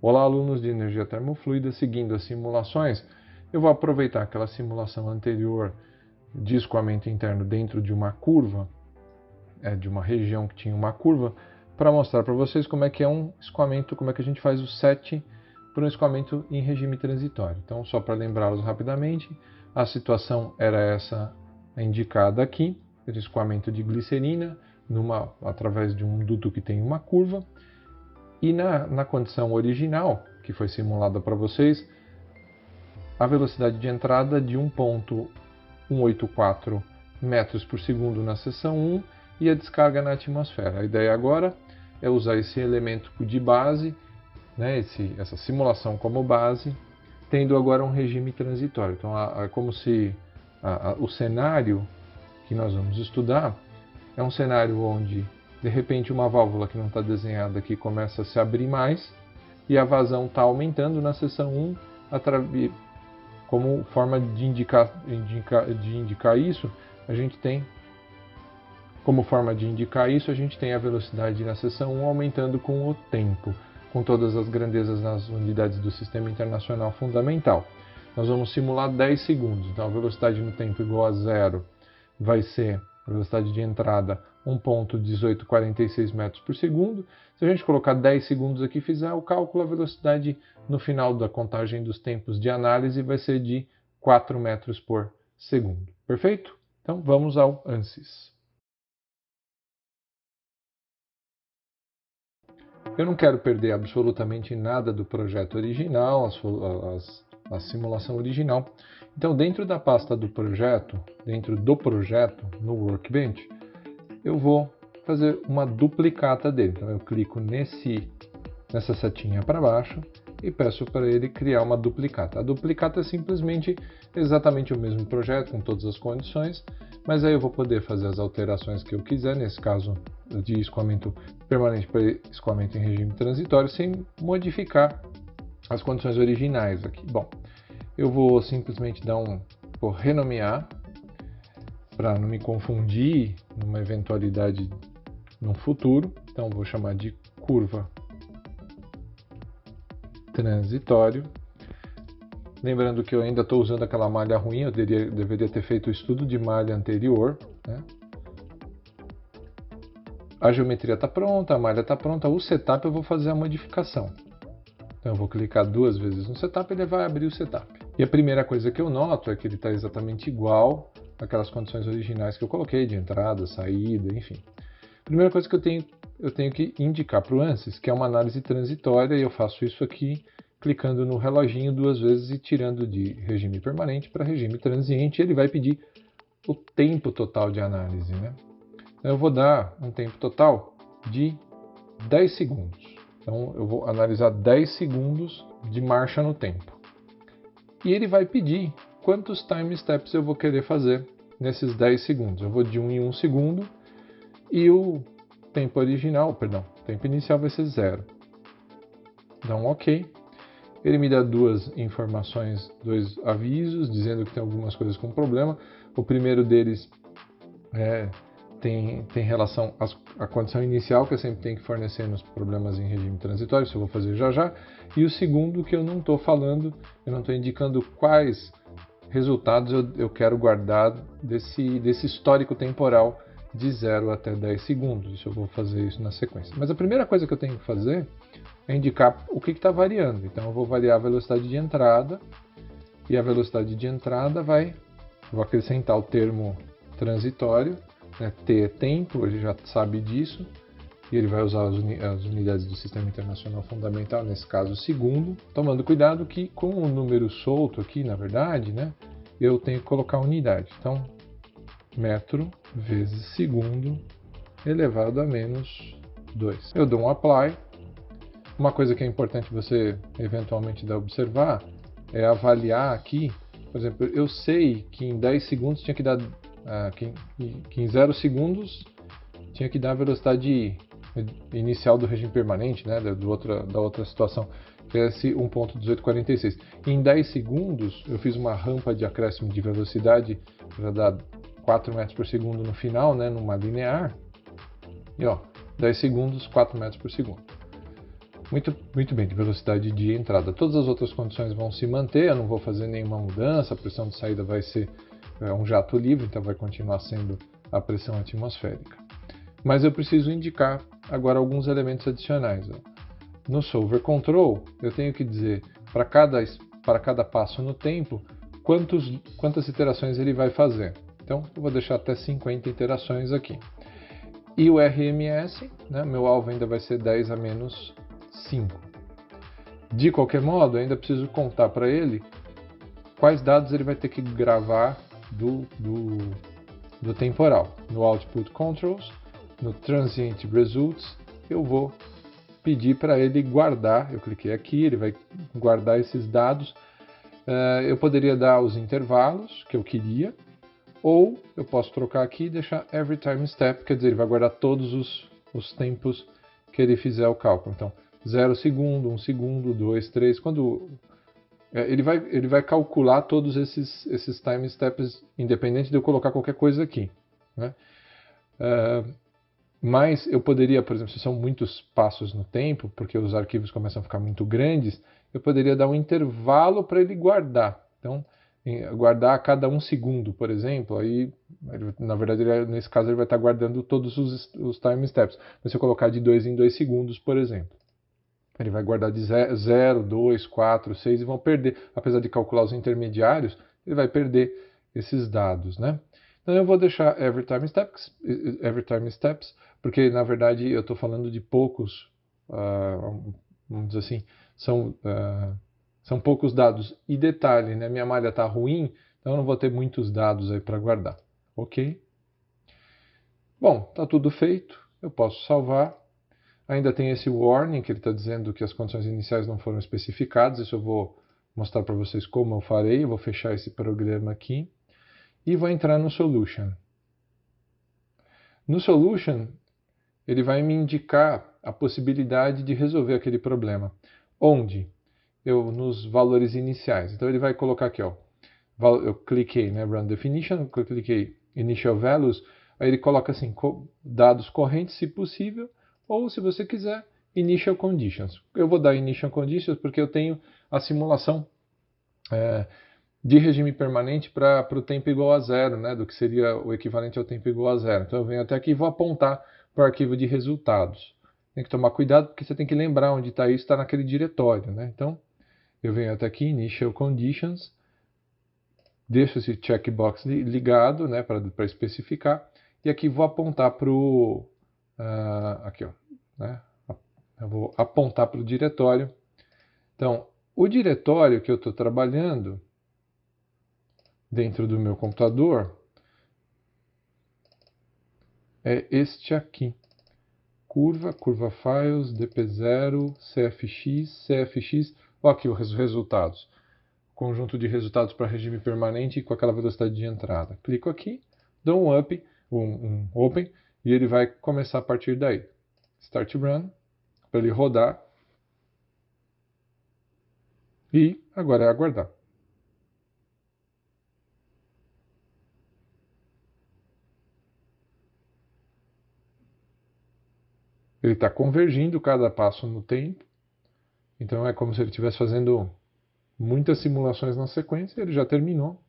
Olá, alunos de energia termofluida, seguindo as simulações, eu vou aproveitar aquela simulação anterior de escoamento interno dentro de uma curva, de uma região que tinha uma curva, para mostrar para vocês como é que é um escoamento, como é que a gente faz o set para um escoamento em regime transitório. Então, só para lembrá-los rapidamente, a situação era essa indicada aqui, de escoamento de glicerina, através de um duto que tem uma curva, e na condição original, que foi simulada para vocês, a velocidade de entrada de 1,184 metros por segundo na seção 1 e a descarga na atmosfera. A ideia agora é usar esse elemento de base, né, essa simulação como base, tendo agora um regime transitório. Então, é como se o cenário que nós vamos estudar é um cenário onde, de repente, uma válvula que não está desenhada aqui começa a se abrir mais e a vazão está aumentando na seção 1, como forma de indicar isso, a gente tem a velocidade na seção 1 aumentando com o tempo, com todas as grandezas nas unidades do Sistema Internacional Fundamental. Nós vamos simular 10 segundos, então a velocidade no tempo igual a zero vai ser a velocidade de entrada 1,1846 metros por segundo. Se a gente colocar 10 segundos aqui e fizer o cálculo, a velocidade no final da contagem dos tempos de análise vai ser de 4 metros por segundo. Perfeito? Então vamos ao ANSYS. Eu não quero perder absolutamente nada do projeto original, a simulação original. Então, dentro da pasta do projeto, no Workbench, eu vou fazer uma duplicata dele. Então, eu clico nessa setinha para baixo e peço para ele criar uma duplicata. A duplicata é simplesmente exatamente o mesmo projeto, com todas as condições, mas aí eu vou poder fazer as alterações que eu quiser, nesse caso de escoamento permanente para escoamento em regime transitório, sem modificar as condições originais aqui. Bom, eu vou simplesmente vou renomear, para não me confundir numa eventualidade no futuro. Então vou chamar de curva transitório. Lembrando que eu ainda estou usando aquela malha ruim, eu deveria ter feito o estudo de malha anterior, né? A geometria está pronta, a malha está pronta, o setup eu vou fazer a modificação. Então eu vou clicar 2 vezes no setup e ele vai abrir o setup. E a primeira coisa que eu noto é que ele está exatamente igual àquelas condições originais que eu coloquei, de entrada, saída, enfim. Primeira coisa que eu tenho que indicar para o ANSYS, que é uma análise transitória, e eu faço isso aqui clicando no reloginho 2 vezes e tirando de regime permanente para regime transiente. Ele vai pedir o tempo total de análise, né? Eu vou dar um tempo total de 10 segundos. Então eu vou analisar 10 segundos de marcha no tempo. E ele vai pedir quantos time steps eu vou querer fazer nesses 10 segundos. Eu vou de 1 em 1 segundo e o tempo inicial vai ser 0. Dá um OK. Ele me dá 2 informações, 2 avisos, dizendo que tem algumas coisas com problema. O primeiro deles tem relação à condição inicial, que eu sempre tenho que fornecer nos problemas em regime transitório, isso eu vou fazer já já. E o segundo, que eu não estou falando, eu não estou indicando quais resultados eu quero guardar desse histórico temporal de 0 até 10 segundos. Isso eu vou fazer isso na sequência. Mas a primeira coisa que eu tenho que fazer é indicar o que está variando. Então eu vou variar a velocidade de entrada, e a velocidade de entrada vou acrescentar o termo transitório, né? T é tempo, ele já sabe disso, e ele vai usar as unidades do Sistema Internacional Fundamental, nesse caso segundo, tomando cuidado que com o número solto aqui, na verdade, né, eu tenho que colocar unidade. Então, metro vezes segundo elevado a menos 2. Eu dou um apply. Uma coisa que é importante você eventualmente observar é avaliar aqui. Por exemplo, eu sei que em 10 segundos tinha que dar, que em 0 segundos tinha que dar a velocidade inicial do regime permanente, né, da outra situação, que é esse 1.1846. Em 10 segundos eu fiz uma rampa de acréscimo de velocidade para dar 4 metros por segundo no final, né, numa linear. E 10 segundos, 4 metros por segundo. Muito bem, de velocidade de entrada. Todas as outras condições vão se manter, eu não vou fazer nenhuma mudança, a pressão de saída vai ser um jato livre, então vai continuar sendo a pressão atmosférica. Mas eu preciso indicar agora alguns elementos adicionais. No Solver Control, eu tenho que dizer para cada passo no tempo quantas iterações ele vai fazer. Então, eu vou deixar até 50 iterações aqui. E o RMS, né, meu alvo ainda vai ser 10 a menos 5. De qualquer modo, eu ainda preciso contar para ele quais dados ele vai ter que gravar do temporal. No Output Controls, no Transient Results, eu vou pedir para ele guardar. Eu cliquei aqui, ele vai guardar esses dados. Eu poderia dar os intervalos que eu queria, ou eu posso trocar aqui e deixar Every Time Step, quer dizer, ele vai guardar todos os tempos que ele fizer o cálculo. Então, 0 segundo, 1 segundo, 2, 3, quando ele vai calcular todos esses time steps, independente de eu colocar qualquer coisa aqui, né? Mas eu poderia, por exemplo, se são muitos passos no tempo, porque os arquivos começam a ficar muito grandes, eu poderia dar um intervalo para ele guardar. Então, guardar a cada 1 segundo, por exemplo, aí, na verdade, nesse caso, ele vai estar guardando todos os time steps. Mas se eu colocar de 2 em 2 segundos, por exemplo, ele vai guardar de 0, 2, 4, 6 e vão perder, apesar de calcular os intermediários, ele vai perder esses dados, né? Então eu vou deixar Every Time Steps, porque na verdade eu estou falando de poucos, vamos dizer assim, são poucos dados. E detalhe, né, minha malha está ruim, então eu não vou ter muitos dados aí para guardar, ok? Bom, está tudo feito, eu posso salvar. Ainda tem esse warning que ele está dizendo que as condições iniciais não foram especificadas, isso eu vou mostrar para vocês como eu farei, eu vou fechar esse programa aqui. E vou entrar no Solution. No Solution, ele vai me indicar a possibilidade de resolver aquele problema. Onde? Nos valores iniciais. Então ele vai colocar aqui, ó, eu cliquei, né, Run Definition, eu cliquei Initial Values, aí ele coloca assim, dados correntes, se possível, ou se você quiser, Initial Conditions. Eu vou dar Initial Conditions porque eu tenho a simulação de regime permanente para o tempo igual a zero, né, do que seria o equivalente ao tempo igual a zero. Então eu venho até aqui e vou apontar para o arquivo de resultados. Tem que tomar cuidado porque você tem que lembrar onde está isso, está naquele diretório, né? Então eu venho até aqui, Initial Conditions, deixo esse checkbox ligado, né, para especificar, e aqui vou apontar para o... aqui, ó, né? Eu vou apontar para o diretório. Então, o diretório que eu estou trabalhando dentro do meu computador é este aqui. Curva files, dp0, cfx, olha aqui os resultados. Conjunto de resultados para regime permanente com aquela velocidade de entrada. Clico aqui, dou um up, um open, e ele vai começar a partir daí. Start run, para ele rodar. E agora é aguardar. Ele está convergindo cada passo no tempo. Então é como se ele estivesse fazendo muitas simulações na sequência. Ele já terminou.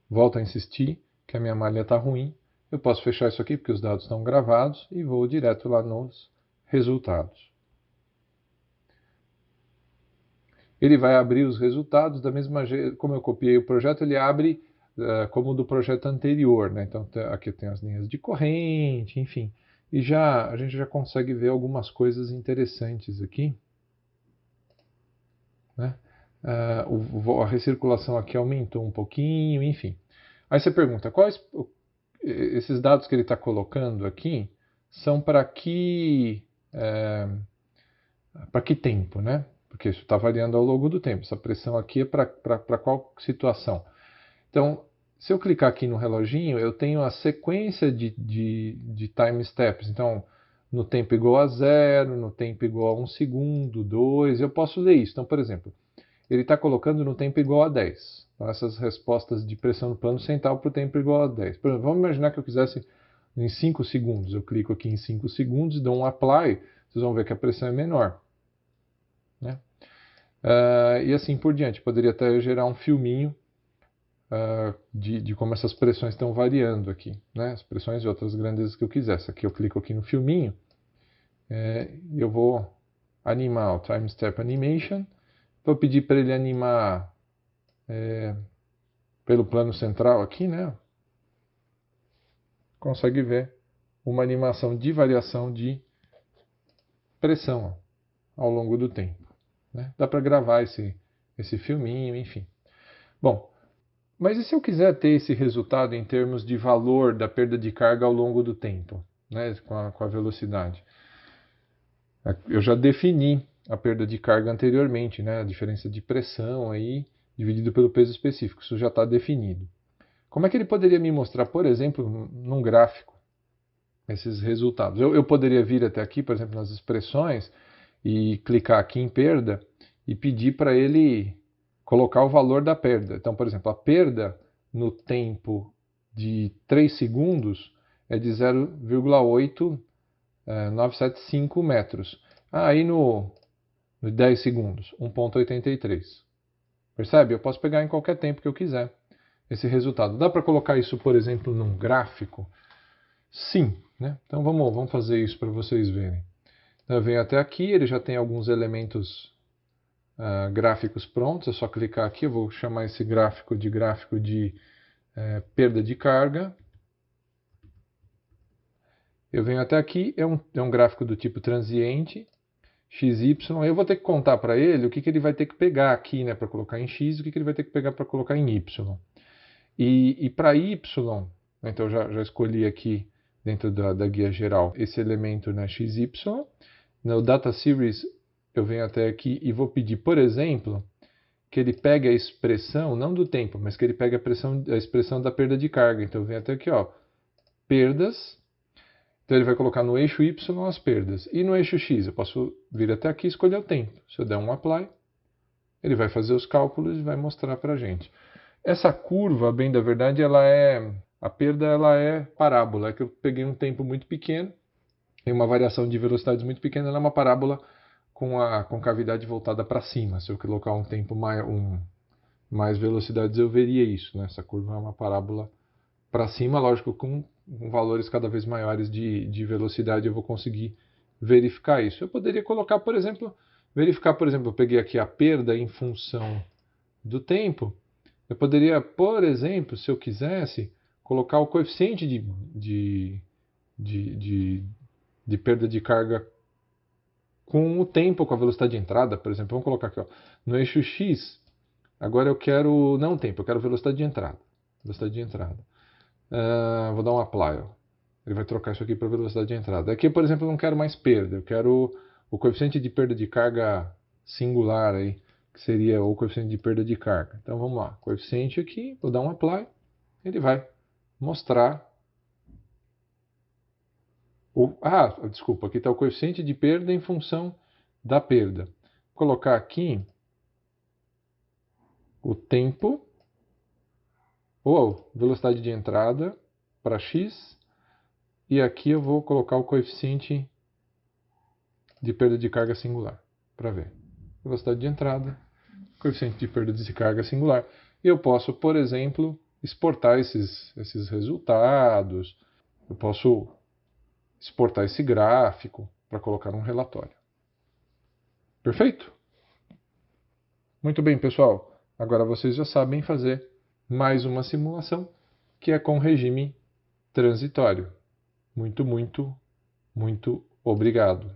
Volto a insistir que a minha malha está ruim. Eu posso fechar isso aqui porque os dados estão gravados e vou direto lá nos resultados. Ele vai abrir os resultados da mesma jeito, como eu copiei o projeto, ele abre como o do projeto anterior, né? Então aqui tem as linhas de corrente, enfim. E a gente já consegue ver algumas coisas interessantes aqui, né? A recirculação aqui aumentou um pouquinho, enfim. Aí você pergunta, esses dados que ele está colocando aqui são para que tempo, né? Porque isso está variando ao longo do tempo. Essa pressão aqui é para qual situação? Então, se eu clicar aqui no reloginho, eu tenho a sequência de time steps. Então, no tempo igual a 0, no tempo igual a 1 segundo, 2, eu posso ler isso. Então, por exemplo, ele está colocando no tempo igual a 10. Então, essas respostas de pressão no plano central para o tempo igual a 10. Por exemplo, vamos imaginar que eu quisesse em 5 segundos. Eu clico aqui em 5 segundos, dou um apply, vocês vão ver que a pressão é menor. E assim por diante. Poderia até gerar um filminho de como essas pressões estão variando aqui, né? As pressões e outras grandezas que eu quisesse. Aqui eu clico aqui no filminho e eu vou animar o Time Step Animation. Vou pedir para ele animar pelo plano central aqui, né? Consegue ver uma animação de variação de pressão ao longo do tempo, né? Dá para gravar esse filminho, enfim. Bom, mas e se eu quiser ter esse resultado em termos de valor da perda de carga ao longo do tempo, né? Com a velocidade? Eu já defini a perda de carga anteriormente, né? A diferença de pressão aí dividido pelo peso específico, isso já está definido. Como é que ele poderia me mostrar, por exemplo, num gráfico, esses resultados? Eu poderia vir até aqui, por exemplo, nas expressões, e clicar aqui em perda e pedir para ele colocar o valor da perda. Então, por exemplo, a perda no tempo de 3 segundos é de 0,8975 metros. Aí no 10 segundos, 1,83. Percebe? Eu posso pegar em qualquer tempo que eu quiser esse resultado. Dá para colocar isso, por exemplo, num gráfico? Sim. Né? Então vamos fazer isso para vocês verem. Eu venho até aqui, ele já tem alguns elementos gráficos prontos. É só clicar aqui, eu vou chamar esse gráfico de perda de carga. Eu venho até aqui, é um gráfico do tipo transiente, XY. Eu vou ter que contar para ele o que ele vai ter que pegar aqui, né, para colocar em X, e o que ele vai ter que pegar para colocar em Y. E para Y, então já escolhi aqui dentro da guia geral esse elemento, né, XY. No Data Series eu venho até aqui e vou pedir, por exemplo, que ele pegue a expressão, não do tempo, mas que ele pegue a expressão da perda de carga. Então eu venho até aqui, ó, perdas. Então ele vai colocar no eixo Y as perdas. E no eixo X eu posso vir até aqui e escolher o tempo. Se eu der um Apply, ele vai fazer os cálculos e vai mostrar para a gente. Essa curva, bem da verdade, a perda ela é parábola. É que eu peguei um tempo muito pequeno, tem uma variação de velocidades muito pequena, ela é uma parábola com cavidade voltada para cima. Se eu colocar um tempo mais velocidades, eu veria isso. Né? Essa curva é uma parábola para cima, lógico, com valores cada vez maiores de velocidade eu vou conseguir verificar isso. Eu poderia colocar, por exemplo, eu peguei aqui a perda em função do tempo. Eu poderia, por exemplo, se eu quisesse, colocar o coeficiente de perda de carga com o tempo, com a velocidade de entrada, por exemplo. Vamos colocar aqui, ó, no eixo X. Agora eu quero, não tempo, eu quero velocidade de entrada. Velocidade de entrada. Vou dar um apply. Ó. Ele vai trocar isso aqui para velocidade de entrada. Aqui, por exemplo, eu não quero mais perda. Eu quero o coeficiente de perda de carga singular aí, que seria o coeficiente de perda de carga. Então vamos lá. Coeficiente aqui, vou dar um apply. Ele vai mostrar. Desculpa, aqui está o coeficiente de perda em função da perda. Vou colocar aqui o tempo, ou velocidade de entrada para x, e aqui eu vou colocar o coeficiente de perda de carga singular, para ver. Velocidade de entrada, coeficiente de perda de carga singular. E eu posso, por exemplo, exportar esses resultados, eu posso exportar esse gráfico para colocar num relatório. Perfeito? Muito bem, pessoal. Agora vocês já sabem fazer mais uma simulação que é com regime transitório. Muito, muito, muito obrigado.